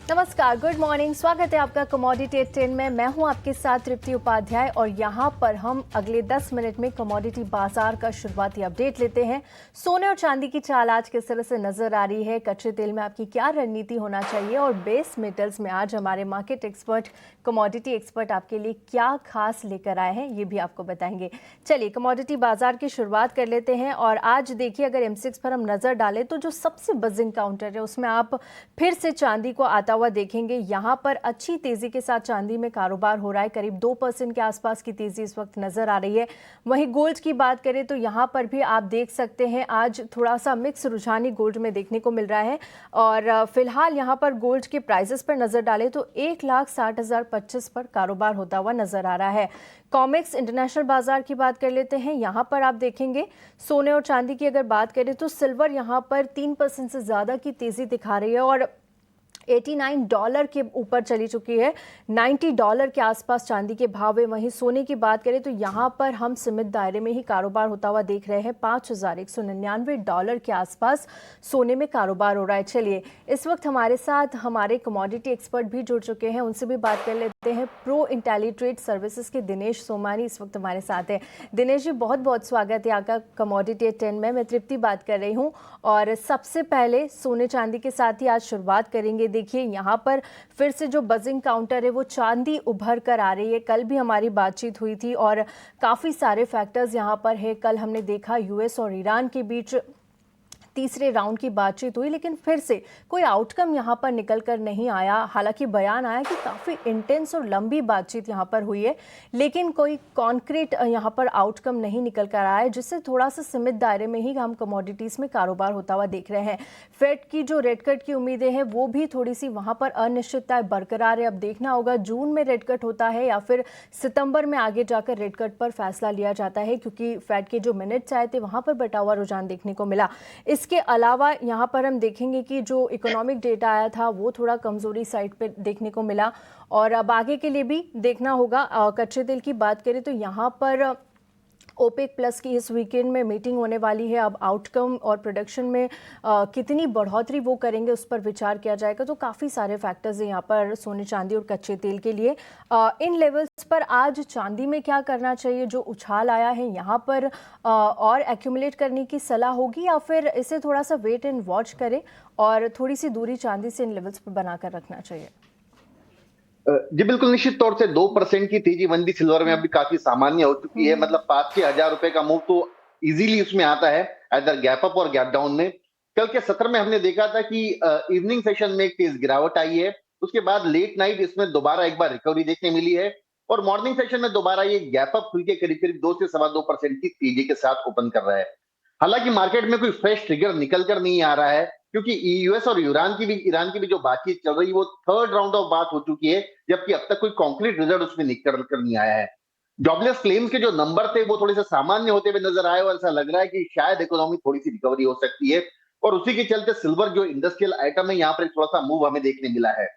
नमस्कार, good morning. स्वागत है आपका कमोडिटी एट 10 में। मैं हूं आपके साथ तृप्ति उपाध्याय और यहां पर हम अगले 10 मिनट में कमोडिटी बाजार का शुरुआती अपडेट लेते हैं। सोने और चांदी की चाल आज किस तरह से नजर आ रही है, कच्चे तेल में आपकी क्या रणनीति होना चाहिए और बेस मेटल्स में आज हमारे मार्केट एक्सपर्ट, कमोडिटी एक्सपर्ट आपके लिए क्या खास लेकर आए हैं, ये भी आपको बताएंगे। चलिए कमोडिटी बाजार की शुरुआत कर लेते हैं। और आज देखिए, अगर M6 पर हम नजर डालें तो जो सबसे बजिंग काउंटर है उसमें आप फिर से चांदी को आता हुआ देखेंगे। यहां पर अच्छी तेजी के साथ चांदी में कारोबार हो रहा है, करीब 2% के आसपास की तेजी इस वक्त नजर आ रही है। वहीं गोल्ड की बात करें तो यहां पर भी आप देख सकते हैं आज थोड़ा सा मिक्स रुझान गोल्ड में देखने को मिल रहा है। और फिलहाल यहां पर गोल्ड के प्राइसेस पर नजर डालें तो 1,60,025 पर कारोबार होता हुआ नजर आ रहा है। कॉमेक्स इंटरनेशनल बाजार की बात कर लेते हैं। यहां पर आप देखेंगे सोने और चांदी की अगर बात करें तो सिल्वर यहां पर 3% से ज्यादा की तेजी दिखा रही है और $89 के ऊपर चली चुकी है। $90 के आसपास चांदी के भाव है। वहीं सोने की बात करें तो यहां पर हम सीमित दायरे में ही कारोबार होता हुआ देख रहे हैं। $5,199 के आसपास सोने में कारोबार हो रहा है। चलिए, इस वक्त हमारे साथ हमारे कमोडिटी एक्सपर्ट भी जुड़ चुके हैं, उनसे भी बात कर लेते हैं। प्रो इंटेलीट्रेड सर्विसेज के दिनेश सोमानी इस वक्त हमारे साथ है। दिनेश जी, बहुत बहुत स्वागत है आपका कमोडिटी 10 में। मैं तृप्ति बात कर रही हूँ और सबसे पहले सोने चांदी के साथ ही आज शुरुआत करेंगे। देखिए, यहाँ पर फिर से जो बजिंग काउंटर है वो चांदी उभर कर आ रही है। कल भी हमारी बातचीत हुई थी और काफ़ी सारे फैक्टर्स यहाँ पर है। कल हमने देखा यूएस और ईरान के बीच तीसरे राउंड की बातचीत हुई, लेकिन फिर से कोई आउटकम यहां पर निकल कर नहीं आया। हालांकि बयान आया कि काफ़ी इंटेंस और लंबी बातचीत यहां पर हुई है, लेकिन कोई कॉन्क्रीट यहां पर आउटकम नहीं निकल कर आया है, जिससे थोड़ा सा सीमित दायरे में ही हम कमोडिटीज़ में कारोबार होता हुआ देख रहे हैं। फेड की जो रेट कट की उम्मीदें हैं वो भी थोड़ी सी वहां पर अनिश्चितता बरकरार है। अब देखना होगा जून में रेट कट होता है या फिर सितंबर में आगे जाकर रेट कट पर फैसला लिया जाता है, क्योंकि फेड के जो मिनट्स आए थे वहां पर बटा हुआ रुझान देखने को मिला। इसके अलावा यहाँ पर हम देखेंगे कि जो इकोनॉमिक डेटा आया था वो थोड़ा कमजोरी साइड पे देखने को मिला और अब आगे के लिए भी देखना होगा। कच्चे तेल की बात करें तो यहाँ पर ओपेक प्लस की इस वीकेंड में मीटिंग होने वाली है। अब आउटकम और प्रोडक्शन में कितनी बढ़ोतरी वो करेंगे उस पर विचार किया जाएगा। तो काफ़ी सारे फैक्टर्स हैं यहाँ पर सोने चांदी और कच्चे तेल के लिए। इन लेवल्स पर आज चांदी में क्या करना चाहिए? जो उछाल आया है यहाँ पर और एक्यूमुलेट करने की सलाह होगी या फिर इसे थोड़ा सा वेट एंड वॉच करें और थोड़ी सी दूरी चांदी से इन लेवल्स पर बनाकर रखना चाहिए? जी बिल्कुल, निश्चित तौर से 2% की तेजी मंदी सिल्वर में अभी काफी सामान्य हो चुकी है। मतलब 5-6 हजार रुपए का मूव तो इजीली उसमें आता है, इधर गैप अप और गैप डाउन में। कल के सत्र में हमने देखा था कि इवनिंग सेशन में एक तेज गिरावट आई है, उसके बाद लेट नाइट इसमें दोबारा एक बार रिकवरी देखने मिली है और मॉर्निंग सेशन में दोबारा ये गैप अप खुल के करीब करीब 2 से 2.25% की तेजी के साथ ओपन कर रहा है। हालांकि मार्केट में कोई फ्रेश ट्रिगर निकल कर नहीं आ रहा है, क्योंकि यूएस और ईरान की भी जो बातचीत चल रही है वो थर्ड राउंड ऑफ बात हो चुकी है, जबकि अब तक कोई कॉन्क्रीट रिजल्ट उसमें निकल कर नहीं आया है। जॉबलेस क्लेम्स के जो नंबर थे वो थोड़े से सामान्य होते हुए नजर आए और ऐसा लग रहा है कि शायद इकोनॉमी थोड़ी सी रिकवरी हो सकती है और उसी के चलते सिल्वर जो इंडस्ट्रियल आइटम है यहाँ पर थोड़ा सा मूव हमें देखने मिला है।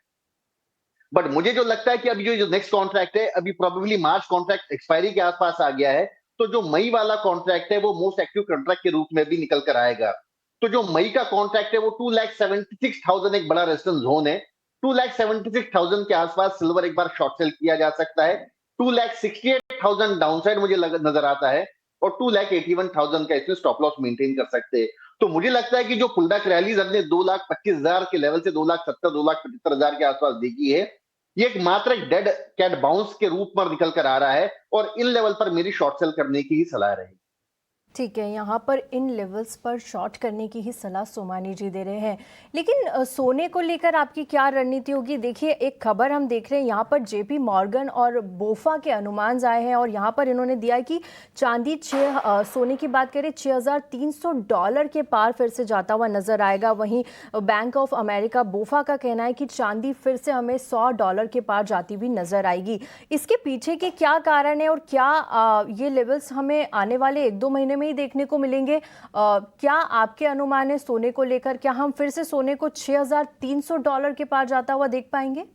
बट मुझे जो लगता है कि अभी जो नेक्स्ट कॉन्ट्रैक्ट है, अभी प्रोबेबली मार्च कॉन्ट्रैक्ट एक्सपायरी के आसपास आ गया है, तो जो मई वाला कॉन्ट्रैक्ट है वो मोस्ट एक्टिव कॉन्ट्रैक्ट के रूप में भी निकल कर आएगा। तो जो मई का कॉन्ट्रैक्ट है वो 2,76,000 एक बड़ा रेजिस्टेंस जोन है। 2,76,000 के आसपास सिल्वर एक बार शॉर्ट सेल किया जा सकता है। 2,68,000 डाउनसाइड मुझे नजर आता है और 2,81,000 का इसमें स्टॉप लॉस मेंटेन कर सकते हैं। तो मुझे लगता है कि जो पुल बैक रैलीज हमने 2,25,000 के लेवल से 2,70,000 2,75,000 के आसपास देखी है, ये एक मात्र एक डेड कैट बाउंस के रूप में निकल कर आ रहा है और इन लेवल पर मेरी शॉर्ट सेल करने की ही सलाह रहेगी। ठीक है, यहाँ पर इन लेवल्स पर शॉर्ट करने की ही सलाह सोमानी जी दे रहे हैं, लेकिन सोने को लेकर आपकी क्या रणनीति होगी? देखिए, एक खबर हम देख रहे हैं यहाँ पर जेपी मॉर्गन और बोफा के अनुमान आए हैं और यहाँ पर इन्होंने दिया है कि चांदी सोने की बात करें $6,300 के पार फिर से जाता हुआ नजर आएगा। वहीं बैंक ऑफ अमेरिका बोफा का कहना है कि चांदी फिर से हमें $100 के पार जाती हुई नजर आएगी। इसके पीछे के क्या कारण है और क्या ये लेवल्स हमें आने वाले 1-2 महीने में ही देखने को मिलेंगे? क्या आपके अनुमान है सोने को लेकर? क्या हम फिर से सोने को $6,300 के पार जाता हुआ देख पाएंगे?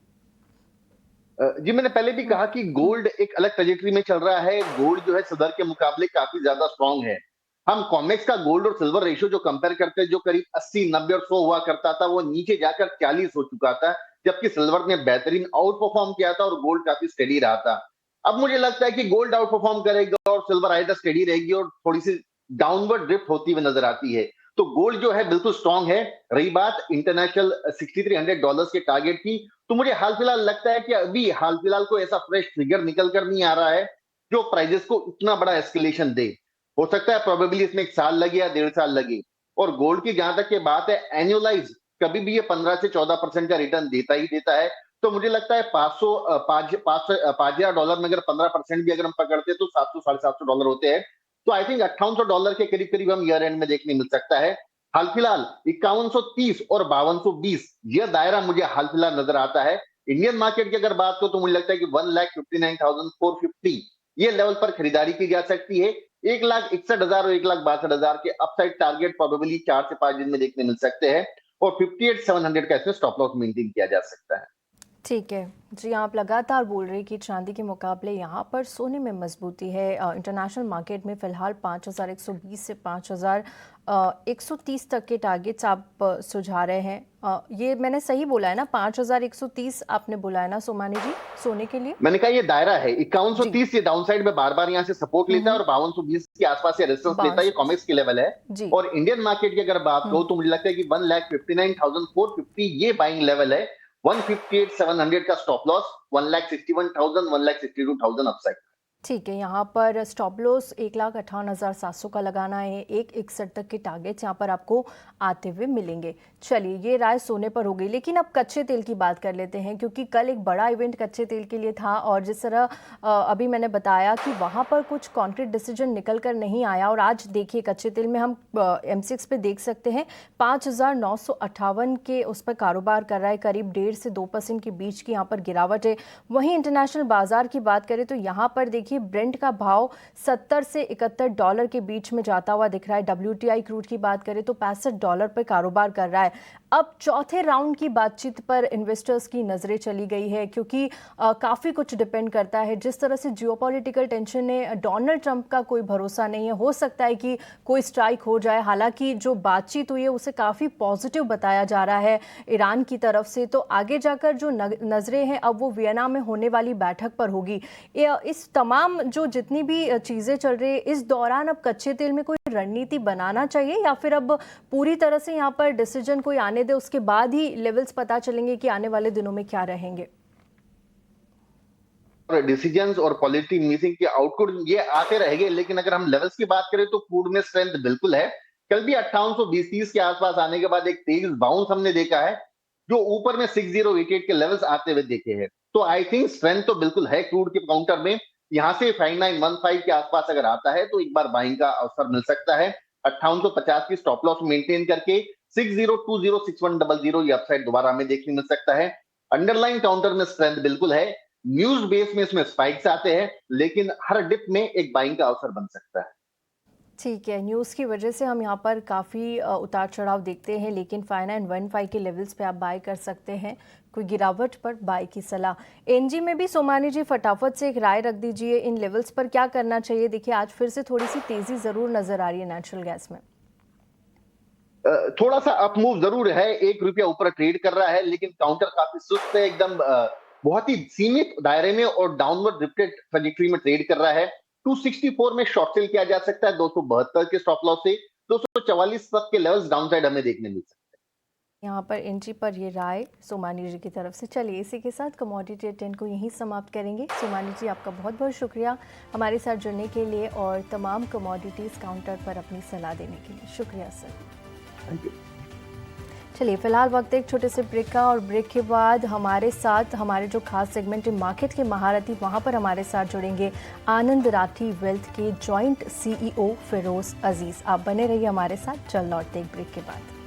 जी मैंने पहले भी कहा कि गोल्ड एक अलग ट्रेजेक्टरी में चल रहा है। गोल्ड जो है सदर के मुकाबले काफी ज्यादा स्ट्रांग है। हम कॉमेक्स का गोल्ड और सिल्वर रेशियो जो कंपेयर करते हैं, जो करीब 80, 90 और 100 हुआ करता था, वो नीचे जाकर 40 हो चुका था। जबकि सिल्वर ने बेहतरीन आउट परफॉर्म किया था और गोल्ड काफी स्टेडी रहा था। अब मुझे लगता है कि गोल्ड आउट परफॉर्म करेगा और सिल्वर आइडर स्टेडी रहेगी और थोड़ी सी डाउनवर्ड ड्रिफ्ट होती हुई नजर आती है। तो गोल्ड जो है बिल्कुल स्ट्रांग है। रही बात इंटरनेशनल $6300 के टारगेट की, तो मुझे हाल फिलहाल लगता है कि अभी हाल फिलहाल कोई ऐसा फ्रेश फिगर निकल कर नहीं आ रहा है जो प्राइजेस को इतना बड़ा एस्केलेशन दे। हो सकता है प्रोबेबली इसमें 1 साल लगे या 1.5 साल लगे। और गोल्ड की जहां तक की बात है, एनुअलाइज कभी भी ये 15 से 14% का रिटर्न देता ही देता है। तो मुझे लगता है $5,000 में अगर 15% भी अगर हम पकड़ते हैं तो $700 साढ़े $700 होते हैं। तो आई थिंक $5800 के करीब करीब हम ईयर एंड में देखने मिल सकता है। हाल फिलहाल 5130 और 5220 यह दायरा मुझे हाल फिलहाल नजर आता है। इंडियन मार्केट की अगर बात करो तो मुझे लगता है कि 1,59,450 ये लेवल पर खरीदारी की जा सकती है। 1,61,000 और 1,62,000 के अपसाइड टारगेट प्रोबेबली 4 से 5 दिन में देखने मिल सकते हैं और 58,700 का इसमें स्टॉप लॉस मेंटेन किया जा सकता है। ठीक है जी, आप लगातार बोल रहे हैं कि चांदी के मुकाबले यहाँ पर सोने में मजबूती है। इंटरनेशनल मार्केट में फ़िलहाल 5,120 से 5,130 तक के टारगेट्स आप सुझा रहे हैं। ये मैंने सही बोला है ना? 5,130 आपने बोला है ना सोमानी जी, सोने के लिए? मैंने कहा ये दायरा है 5130, ये डाउनसाइड में बार बार यहाँ से सपोर्ट लेता है और 5220 के आसपास ये रेजिस्टेंस लेता है। ये कॉमेक्स की लेवल है। और इंडियन मार्केट की अगर बात करो तो मुझे लगता है कि 1,59,450 ये बाइंग लेवल है। 158,700 का स्टॉप लॉस, 1,61,000 1,62,000 अपसाइड। ठीक है, यहाँ पर स्टॉप लॉस 1,58,700 का लगाना है। 1,61 तक के टारगेट्स यहाँ पर आपको आते हुए मिलेंगे। चलिए, ये राय सोने पर हो गई, लेकिन अब कच्चे तेल की बात कर लेते हैं, क्योंकि कल एक बड़ा इवेंट कच्चे तेल के लिए था और जिस तरह अभी मैंने बताया कि वहाँ पर कुछ कॉन्क्रीट डिसीजन निकल कर नहीं आया। और आज देखिए कच्चे तेल में हम M6 पे देख सकते हैं 5,958 के उस पर कारोबार कर रहा है। करीब 1.5 से 2% के बीच की यहाँ पर गिरावट है। वहीं इंटरनेशनल बाजार की बात करें तो यहाँ पर देखिए ब्रेंट का भाव 70 से $71 के बीच में जाता हुआ दिख रहा है। WTI क्रूड की बात करें तो $65 पर कारोबार कर रहा है। अब चौथे राउंड की बातचीत पर इन्वेस्टर्स की नजरें चली गई है, क्योंकि काफी कुछ डिपेंड करता है। जिस तरह से जियोपॉलिटिकल टेंशन है, डोनाल्ड ट्रंप का कोई भरोसा नहीं है, हो सकता है कि कोई स्ट्राइक हो जाए। हालांकि जो बातचीत हुई है उसे काफी पॉजिटिव बताया जा रहा है ईरान की तरफ से। तो आगे जाकर जो नजरें हैं अब वो वियना में होने वाली बैठक पर होगी। इस तमाम जो जितनी भी चीजें चल रही है इस दौरान अब कच्चे तेल में कोई रणनीति बनाना चाहिए या फिर अब पूरी तरह से यहाँ पर डिसीजन कोई आने दे, उसके बाद ही लेवल्स पता चलेंगे कि आने वाले दिनों में क्या रहेंगे? डिसीजंस और पॉलिटी मीटिंग के आउटपुट ये आते रहेंगे, लेकिन अगर हम लेवल्स की बात करें तो क्रूड में स्ट्रेंथ बिल्कुल है। कल भी 5820-30 के आसपास आने के बाद एक तेज बाउंस हमने देखा है, जो ऊपर में 6088 के लेवल्स आते हुए देखे हैं। तो आई थिंक स्ट्रेंथ तो बिल्कुल है क्रूड के काउंटर में। यहाँ से 5915 के आसपास अगर आता है तो एक बार बाइंग का अवसर मिल सकता है। 5850 की स्टॉप लॉस मेंटेन करके 60206100 ये अपसाइड दोबारा हमें देखने मिल सकता है। अंडरलाइन काउंटर में स्ट्रेंथ बिल्कुल है। न्यूज बेस में इसमें स्पाइक्स आते हैं, लेकिन हर डिप में एक बाइंग का अवसर बन सकता है। ठीक है, न्यूज़ की वजह से हम यहाँ पर काफ़ी उतार चढ़ाव देखते हैं, लेकिन 5915 के लेवल्स पे आप बाय कर सकते हैं। कोई गिरावट पर बाय की सलाह। एनजी में भी सोमानी जी फटाफट से एक राय रख दीजिए, इन लेवल्स पर क्या करना चाहिए? देखिए आज फिर से थोड़ी सी तेजी जरूर नजर आ रही है नेचुरल गैस में। थोड़ा सा अप मूव जरूर है, ₹1 ऊपर ट्रेड कर रहा है, लेकिन काउंटर काफी सुस्त है, एकदम बहुत ही सीमित दायरे में और डाउनवर्ड ड्रिफ्टेड ट्रैजेक्टरी में ट्रेड कर रहा है। 264 में शॉर्ट सेल किया जा सकता है 272 के स्टॉप लॉस से। 244 तक के लेवल्स डाउनसाइड हमें देखने मिल सकते हैं। यहाँ पर एनजी पर ये राय सोमानी जी की तरफ से। चलिए इसी के साथ कमोडिटी 10 को यहीं समाप्त करेंगे। सोमानी जी आपका बहुत बहुत शुक्रिया हमारे साथ जुड़ने के लिए और तमाम कमोडिटीज काउंटर पर अपनी सलाह देने के लिए। शुक्रिया सर। Thank you. चलिए फिलहाल वक्त एक छोटे से ब्रेक का, और ब्रेक के बाद हमारे साथ हमारे जो खास सेगमेंट है मार्केट के महारथी, वहां पर हमारे साथ जुड़ेंगे आनंद राठी वेल्थ के जॉइंट CEO फिरोज अजीज। आप बने रहिए हमारे साथ, चल लौटते एक ब्रेक के बाद।